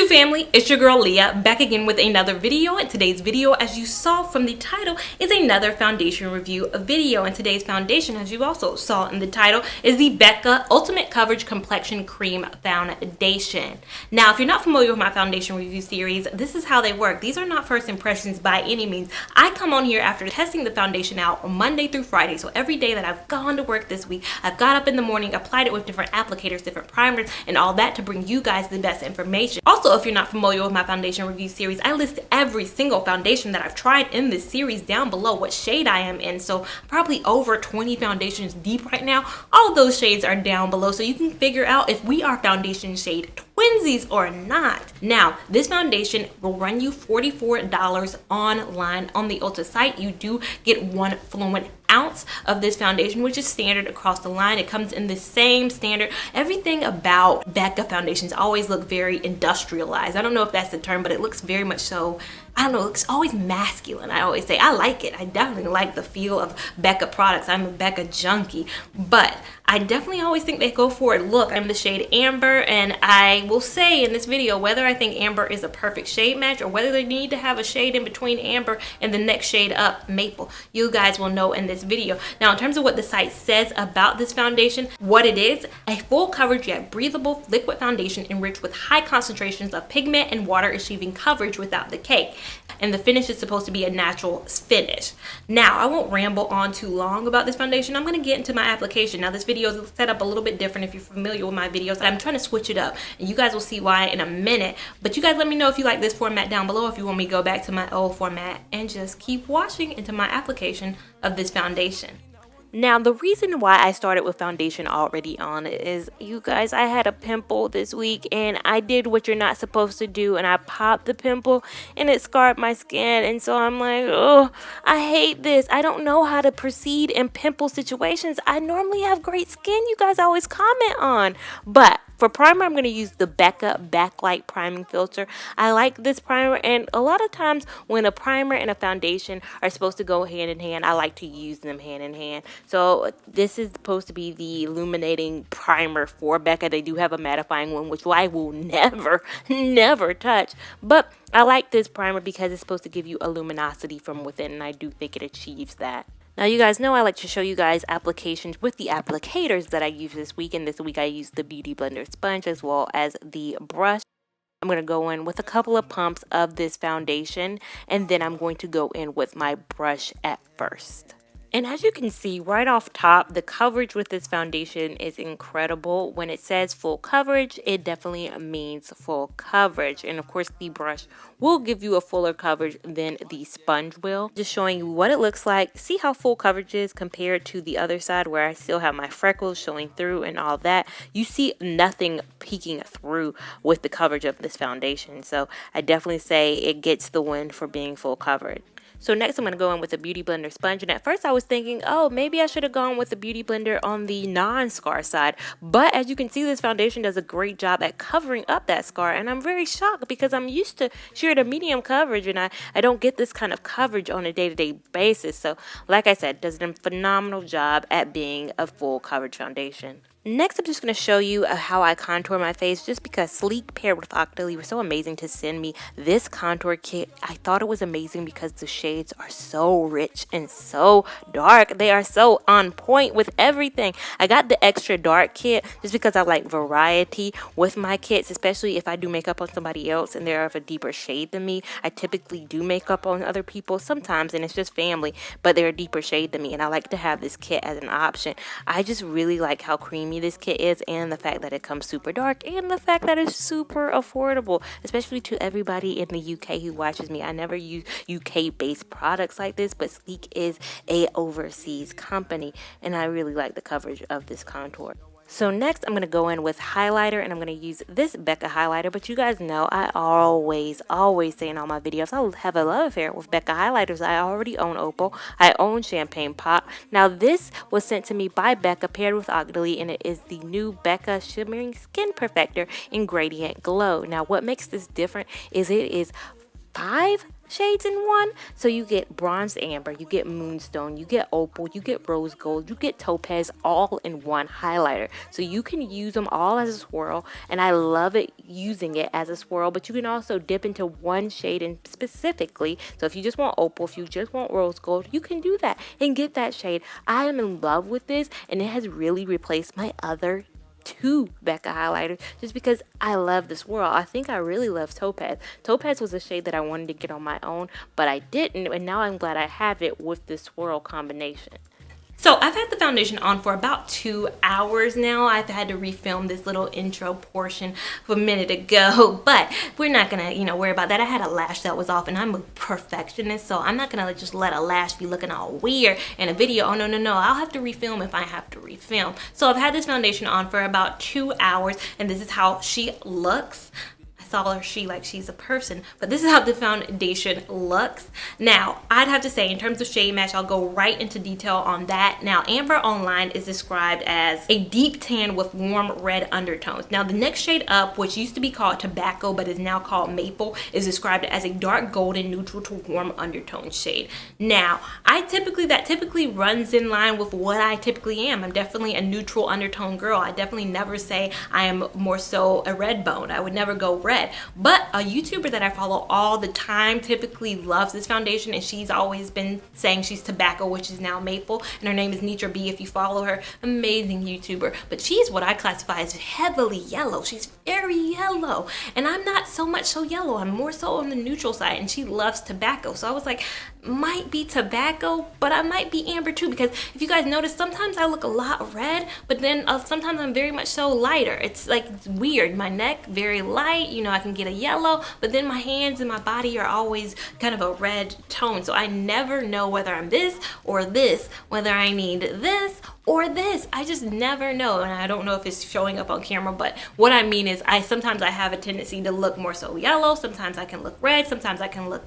family, it's your girl Leah, back again with another video. And today's video, as you saw from the title, is another foundation review video. And today's foundation, as you also saw in the title, is the Becca Ultimate Coverage Complexion Cream Foundation. Now, if you're not familiar with my foundation review series, this is how they work. These are not first impressions by any means. I come on here after testing the foundation out on Monday through Friday. So every day that I've gone to work this week, I've got up in the morning, applied it with different applicators, different primers, and all that to bring you guys the best information. Also, if you're not familiar with my foundation review series, I list every single foundation that I've tried in this series down below, what shade I am in. So probably over 20 foundations deep right now. All of those shades are down below, so you can figure out if we are foundation shade twinsies or not. Now, this foundation will run you $44 online on the Ulta site. You do get one fluent ounce of this foundation, which is standard across the line. It comes in the same standard. Everything about Becca foundations always look very industrialized. I don't know if that's the term, but it looks very much so, I don't know, it looks always masculine. I always say I like it. I definitely like the feel of Becca products. I'm a Becca junkie, but I definitely always think they go for it. Look, I'm the shade Amber, and I will say in this video whether I think Amber is a perfect shade match or whether they need to have a shade in between Amber and the next shade up, Maple. You guys will know in this video. Now, in terms of what the site says about this foundation, what it is: a full coverage yet breathable liquid foundation enriched with high concentrations of pigment and water, achieving coverage without the cake. And the finish is supposed to be a natural finish. Now, I won't ramble on too long about this foundation. I'm going to get into my application. Now, this video is set up a little bit different if you're familiar with my videos. I'm trying to switch it up, and you guys will see why in a minute. But you guys let me know if you like this format down below, if you want me to go back to my old format and just keep watching into my application of this foundation. Now, the reason why I started with foundation already on is, you guys, I had a pimple this week and I did what you're not supposed to do, and I popped the pimple and it scarred my skin. And so I'm like, oh, I hate this. I don't know how to proceed in pimple situations. I normally have great skin, you guys always comment on. But for primer, I'm going to use the Becca Backlight Priming Filter. I like this primer, and a lot of times when a primer and a foundation are supposed to go hand in hand, I like to use them hand in hand. So this is supposed to be the Illuminating Primer for Becca. They do have a mattifying one, which I will never touch. But I like this primer because it's supposed to give you a luminosity from within, and I do think it achieves that. Now, you guys know I like to show you guys applications with the applicators that I use this week. And this week I used the Beauty Blender sponge as well as the brush. I'm going to go in with a couple of pumps of this foundation, and then I'm going to go in with my brush at first. And as you can see right off top, the coverage with this foundation is incredible. When it says full coverage, it definitely means full coverage. And of course, the brush will give you a fuller coverage than the sponge will. Just showing you what it looks like. See how full coverage is compared to the other side where I still have my freckles showing through and all that. You see nothing peeking through with the coverage of this foundation. So I definitely say it gets the win for being full coverage. So next I'm going to go in with a Beauty Blender sponge, and at first I was thinking, oh, maybe I should have gone with the Beauty Blender on the non-scar side. But as you can see, this foundation does a great job at covering up that scar, and I'm very shocked because I'm used to sheer to medium coverage, and I don't get this kind of coverage on a day-to-day basis. So like I said, does a phenomenal job at being a full coverage foundation. Next, I'm just going to show you how I contour my face, just because Sleek paired with Octoly were so amazing to send me this contour kit. I thought it was amazing because the shades are so rich and so dark. They are so on point with everything. I got the extra dark kit just because I like variety with my kits, especially if I do makeup on somebody else and they're of a deeper shade than me. I typically do makeup on other people sometimes, and it's just family, but they're a deeper shade than me, and I like to have this kit as an option. I just really like how creamy this kit is, and the fact that it comes super dark, and the fact that it's super affordable, especially to everybody in the UK who watches me. I never use UK based products like this, but Sleek is a overseas company, and I really like the coverage of this contour. So next I'm going to go in with highlighter, and I'm going to use this Becca highlighter. But you guys know I always say in all my videos, I have a love affair with Becca highlighters. I already own Opal. I own Champagne Pop. Now this was sent to me by Becca paired with Octoly, and it is the new Becca Shimmering Skin Perfector in Gradient Glow. Now what makes this different is it is 5 shades in one. So you get bronze amber, you get moonstone, you get opal, you get rose gold, you get topaz all in one highlighter. So you can use them all as a swirl, and I love it using it as a swirl, but you can also dip into one shade in specifically. So if you just want opal, if you just want rose gold, you can do that and get that shade. I am in love with this, and it has really replaced my other two Becca highlighters just because I love this swirl. I think I really love topaz. Topaz was a shade that I wanted to get on my own, but I didn't, and now I'm glad I have it with this swirl combination. So I've had the foundation on for about 2 hours now. I've had to refilm this little intro portion a minute ago, but we're not gonna, worry about that. I had a lash that was off, and I'm a perfectionist, so I'm not gonna just let a lash be looking all weird in a video. Oh, no. I'll have to refilm if I have to refilm. So I've had this foundation on for about 2 hours, and this is how she looks. Saw her she like she's a person, but this is how the foundation looks. Now I'd have to say, in terms of shade match, I'll go right into detail on that. Now Amber online is described as a deep tan with warm red undertones. Now the next shade up, which used to be called tobacco but is now called maple, is described as a dark golden neutral to warm undertone shade. Now that typically runs in line with what I typically am. I'm definitely a neutral undertone girl. I definitely never say I am more so a red bone. I would never go red. But a YouTuber that I follow all the time typically loves this foundation, and she's always been saying she's tobacco, which is now maple, and her name is Nitra B if you follow her. Amazing YouTuber, but she's what I classify as heavily yellow. She's very yellow, and I'm not so much so yellow. I'm more so on the neutral side, and she loves tobacco. So I was like, might be tobacco, but I might be amber too, because if you guys notice, sometimes I look a lot red, but then sometimes I'm very much so lighter. It's like, it's weird. My neck very light, I can get a yellow, but then my hands and my body are always kind of a red tone. So I never know whether I'm this or this, whether I need this or this. I just never know, and I don't know if it's showing up on camera, but what I mean is sometimes I have a tendency to look more so yellow, sometimes I can look red, sometimes I can look,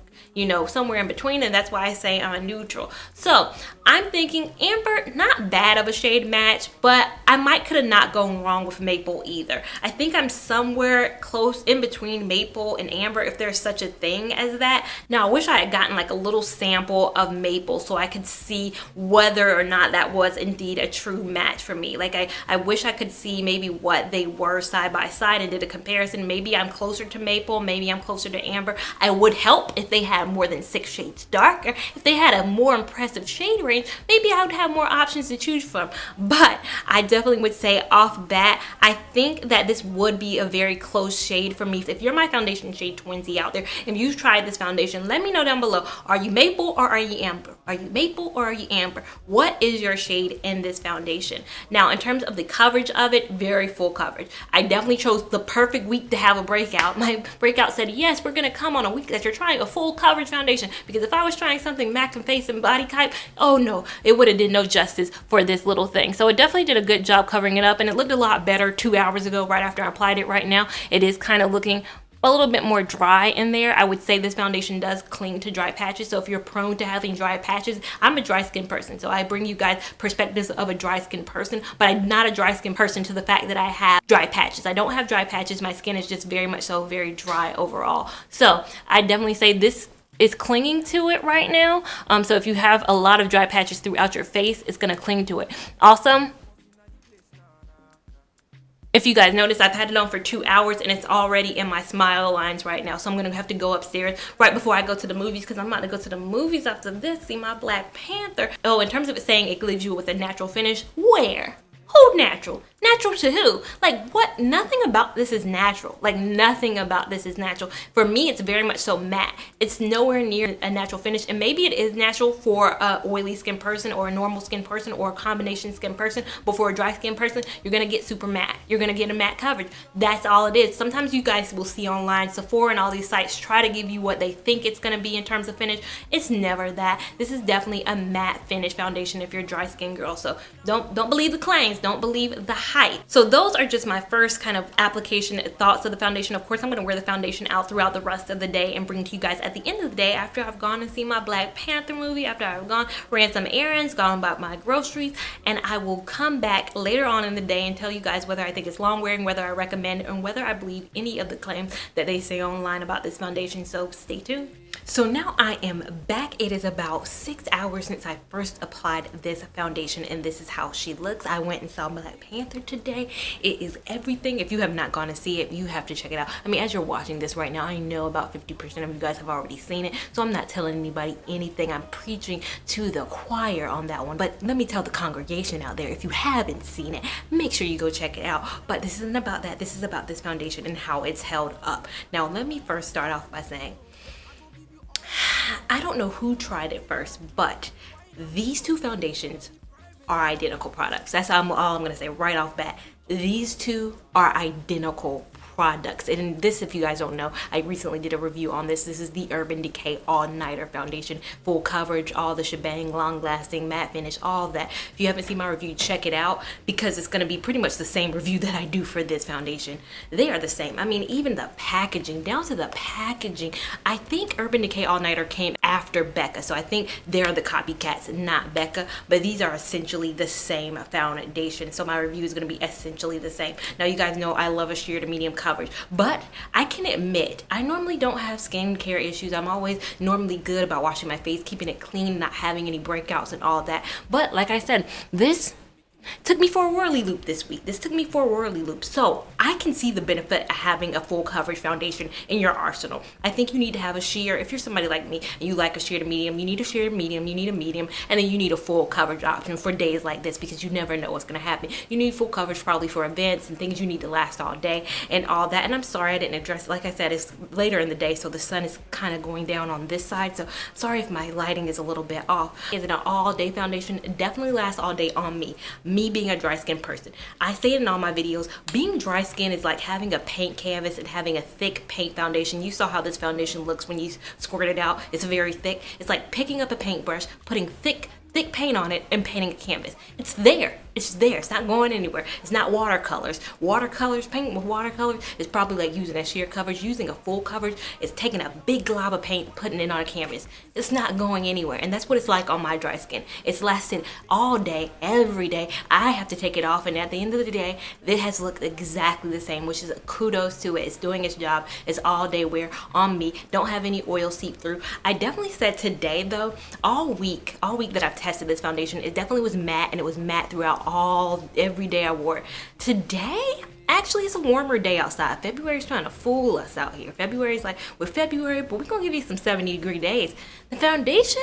somewhere in between, and that's why I say I'm a neutral. So I'm thinking amber, not bad of a shade match, but I could have not gone wrong with maple either. I think I'm somewhere close in between maple and amber, if there's such a thing as that. Now I wish I had gotten like a little sample of maple so I could see whether or not that was indeed a true match for me. Like I wish I could see maybe what they were side by side and did a comparison. Maybe I'm closer to maple, maybe I'm closer to amber. I would help if they had more than 6 shades darker. If they had a more impressive shade range, maybe I would have more options to choose from. But I definitely would say off bat, I think that this would be a very close shade for me. If you're my foundation shade twinsy out there, if you've tried this foundation, let me know down below. Are you maple or are you amber? Are you maple or are you amber? What is your shade in this foundation? Now, in terms of the coverage of it, very full coverage. I definitely chose the perfect week to have a breakout. My breakout said, yes, we're gonna come on a week that you're trying a full coverage foundation, because if I was trying something MAC and face and body type, oh no, it would have did no justice for this little thing. So it definitely did a good job covering it up, and it looked a lot better 2 hours ago right after I applied it. Right now it is kind of looking a little bit more dry in there. I would say this foundation does cling to dry patches, so if you're prone to having dry patches, I'm a dry skin person, so I bring you guys perspectives of a dry skin person, but I'm not a dry skin person to the fact that I have dry patches. I don't have dry patches. My skin is just very much so very dry overall. So I definitely say this is clinging to it right now. So if you have a lot of dry patches throughout your face, it's gonna cling to it. Also, if you guys notice, I've had it on for 2 hours and it's already in my smile lines right now. So I'm gonna have to go upstairs right before I go to the movies, because I'm about to go to the movies after this, see my Black Panther. Oh, in terms of it saying it leaves you with a natural finish, where? Who natural? Natural to who? Like what? Nothing about this is natural. Like nothing about this is natural. For me, it's very much so matte. It's nowhere near a natural finish, and maybe it is natural for a oily skin person or a normal skin person or a combination skin person, but for a dry skin person, you're gonna get super matte. You're gonna get a matte coverage. That's all it is. Sometimes you guys will see online, Sephora and all these sites try to give you what they think it's gonna be in terms of finish. It's never that. This is definitely a matte finish foundation if you're a dry skin girl. So don't believe the claims. Don't believe the hype. So those are just my first kind of application thoughts of the foundation. Of course, I'm going to wear the foundation out throughout the rest of the day and bring to you guys at the end of the day, after I've gone and seen my Black Panther movie, after I've gone, ran some errands, gone about my groceries, and I will come back later on in the day and tell you guys whether I think it's long wearing, whether I recommend it, and whether I believe any of the claims that they say online about this foundation. So stay tuned. So now I am back. It is about 6 hours since I first applied this foundation, and this is how she looks. I went and saw Black Panther today. It is everything. If you have not gone to see it, you have to check it out. I mean, as you're watching this right now, I know about 50% of you guys have already seen it, so I'm not telling anybody anything. I'm preaching to the choir on that one. But let me tell the congregation out there, if you haven't seen it, make sure you go check it out. But this isn't about that. This is about this foundation and how it's held up. Now, let me first start off by saying, I don't know who tried it first, but these two foundations are identical products. That's all I'm going to say right off bat. These two are identical products. And this, if you guys don't know, I recently did a review on this. This is the Urban Decay All Nighter Foundation. Full coverage, all the shebang, long lasting, matte finish, all of that. If you haven't seen my review, check it out, because it's going to be pretty much the same review that I do for this foundation. They are the same. I mean, even the packaging, down to the packaging. I think Urban Decay All Nighter came after Becca, so I think they're the copycats, not Becca, but these are essentially the same foundation. So my review is going to be essentially the same. Now, you guys know I love a sheer to medium coverage, but I can admit I normally don't have skincare issues. I'm always normally good about washing my face, keeping it clean, not having any breakouts and all of that. But like I said, this took me for a whirly loop this week. This took me for a whirly loop. So I can see the benefit of having a full coverage foundation in your arsenal. I think you need to have a sheer. If you're somebody like me and you like a sheer to medium, you need a sheer to medium, you need a medium, and then you need a full coverage option for days like this, because you never know what's going to happen. You need full coverage probably for events and things you need to last all day and all that. And I'm sorry I didn't address it. Like I said, it's later in the day, so the sun is kind of going down on this side. So sorry if my lighting is a little bit off. Is it an all day foundation? It definitely lasts all day on me. Me being a dry skin person. I say it in all my videos, being dry skin is like having a paint canvas and having a thick paint foundation. You saw how this foundation looks when you squirt it out. It's very thick. It's like picking up a paintbrush, putting thick paint on it and painting a canvas. It's there. It's there. It's not going anywhere. It's not watercolors. Watercolors, paint with watercolors is probably like using a sheer coverage. Using a full coverage is taking a big glob of paint, putting it on a canvas. It's not going anywhere. And that's what it's like on my dry skin. It's lasted all day, every day. I have to take it off, and at the end of the day, it has looked exactly the same, which is kudos to it. It's doing its job. It's all day wear on me. Don't have any oil seep through. I definitely said today though, all week that I've tested this foundation, it definitely was matte, and it was matte throughout every day I wore it. Today, actually, it's a warmer day outside. February's trying to fool us out here. February's like, we're February, but we're gonna give you some 70-degree days. The foundation,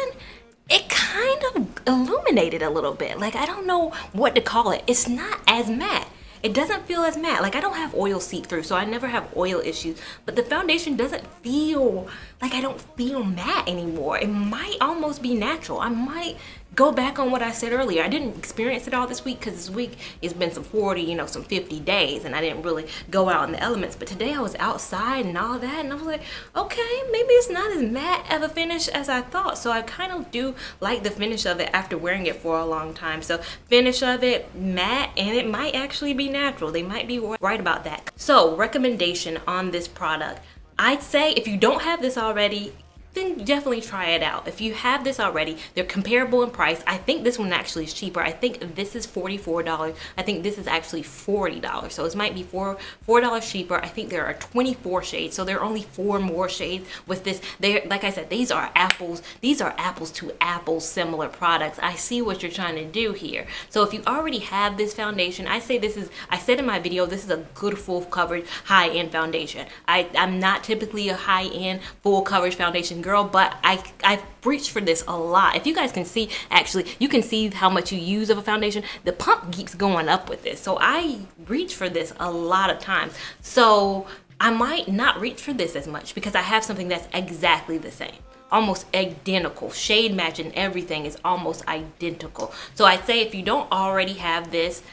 it kind of illuminated a little bit. Like, I don't know what to call it. It's not as matte. It doesn't feel as matte. Like, I don't have oil seep through, so I never have oil issues. But the foundation doesn't feel like I don't feel matte anymore. It might almost be natural. I might go back on what I said earlier. I didn't experience it all this week, because this week it's been some 40, some 50 days, and I didn't really go out in the elements. But today I was outside and all that, and I was like, okay, maybe it's not as matte of a finish as I thought. So I kind of do like the finish of it after wearing it for a long time. So finish of it, matte, and it might actually be natural. They might be right about that. So recommendation on this product, I'd say if you don't have this already, then definitely try it out. If you have this already, they're comparable in price. I think this one actually is cheaper. I think this is $44. I think this is actually $40. So it might be $4 cheaper. I think there are 24 shades. So there are only 4 more shades with this. They're, like I said, these are apples to apples similar products. I see what you're trying to do here. So if you already have this foundation, I say this is, I said in my video, this is a good full coverage high-end foundation. I'm not typically a high-end full coverage foundation girl, but I've reached for this a lot. If you guys can see, actually, you can see how much you use of a foundation. The pump keeps going up with this. So I reach for this a lot of times. So I might not reach for this as much because I have something that's exactly the same. Almost identical. Shade match and everything is almost identical. So I'd say if you don't already have this,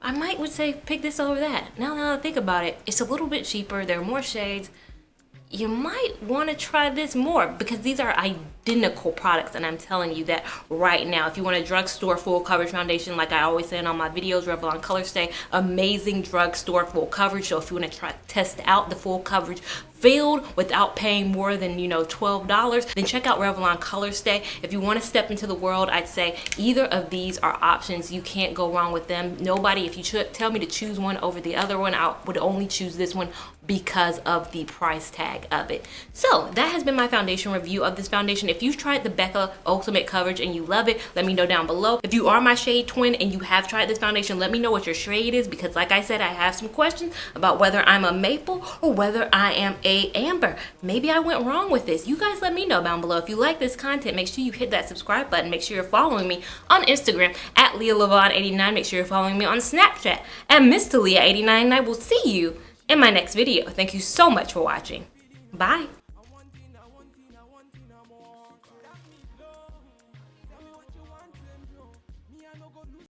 I would say pick this over that. Now that I think about it, it's a little bit cheaper. There are more shades. You might want to try this more because these are identical products, and I'm telling you that right now. If you want a drugstore full coverage foundation, like I always say in all my videos, Revlon Colorstay, amazing drugstore full coverage. So if you want to try test out the full coverage filled without paying more than, you know, $12, then check out Revlon Colorstay. If you want to step into the world, I'd say either of these are options. You can't go wrong with them. Nobody, if you tell me to choose one over the other one, I would only choose this one because of the price tag of it. So that has been my foundation review of this foundation. If you've tried the Becca Ultimate Coverage and you love it, let me know down below. If you are my shade twin and you have tried this foundation, let me know what your shade is, because like I said, I have some questions about whether I'm a maple or whether I am a amber. Maybe I went wrong with this. You guys let me know down below. If you like this content, make sure you hit that subscribe button. Make sure you're following me on Instagram at Lia Lavon 89. Make sure you're following me on Snapchat at Mr. Lia 89, and I will see you in my next video. Thank you so much for watching. Bye.